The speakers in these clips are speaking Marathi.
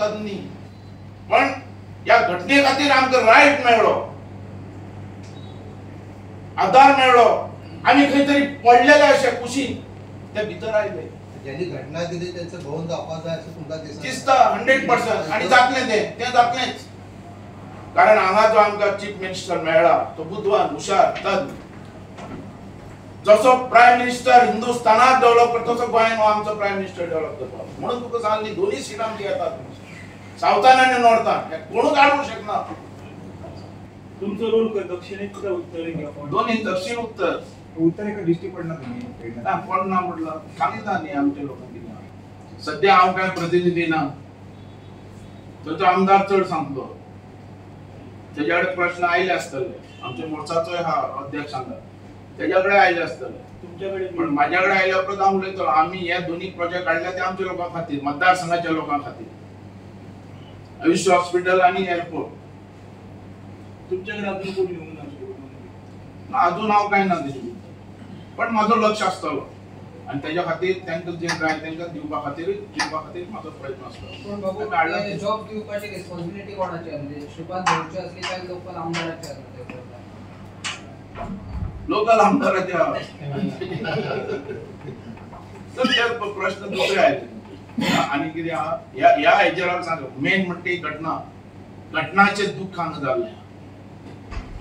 तज्ञ पण या घटने खातीर आमकां रायट मेळ्ळो, आधार मेळ्ळो, आमी खंय तरी पडलेले अशें कुशीन ते भितर आयले. ज्यांनी घटना केली त्यांचं भोवन जावपाक जाय असं तुमकां दिसता 100%. आणि जातलें तें जातलेंच. कारण हांगा जो आमकां चीफ मिनिस्टर मेळ्ळा तो बुद्धवान, हुशार, तज्ञ. जसो प्रायम मिनिस्टर हिंदुस्थानात डेव्हलप करता तसो गोंयांत आमचो प्रायम मिनिस्टर डेव्हलप करता. म्हणून तुका सांगली दोन्ही सीट आमची येतात, सावथान आनी नॉर्थान. हे कोणूच हाडूंक शकना. तुमचो रोल दक्षिणेक का उत्तरेक? दोन्ही दक्षिण उत्तर. उत्तरेक दिश्टी पडना तुम्ही? ना पडना म्हटलं सांगितलं न्ही आमच्या लोकांनी. सध्या हांव काय प्रतिनिधी ना, तो आमदार चड सांगतो. त्याच्या कडेन प्रश्न आयले आसतले, आमच्या मोर्चाचो हा अध्यक्ष आमदार त्याच्या कडेन आयले आसतले. तुमच्याकडे पण माझ्या कडेन आयल्या उपरांत हांव उलयतलो. आमी हे दोन्ही प्रोजेक्ट काडले ते आमच्या लोकां खातीर, मतदारसंघाच्या लोकां खातीर. आयुष्य हॉस्पिटल आणि एअरपोर्ट. तुमच्याकडे अजून कोणी येऊन अजून हांव काय ना तेजे, पण माझं लक्ष आसतलो आणि त्याच्या खातीर तांकां जे जाय तांकां दिवपा खातीर माझो प्रयत्न आसतलो. पण बाबू जॉब दिवपाची रिस्पॉन्सिबिलिटी कोणाची आहे? शुभान धरची असली काय लोकल आमदाराची आहे? लोकल आमदाराच्या तर ते प्रश्न दुसरे आहेत. आणि कितें आहा ह्या हेजेर सांग मेन म्हणटा घटनाचे दुःख हांगा जाल्लें.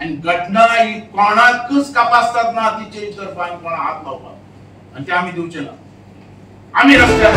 आणि घटना ही कोणाकच कापासतात ना तिचे तरफा कोणा हात लावपाक, आणि ते आमी दिवचे ना. आमी रस्त्यार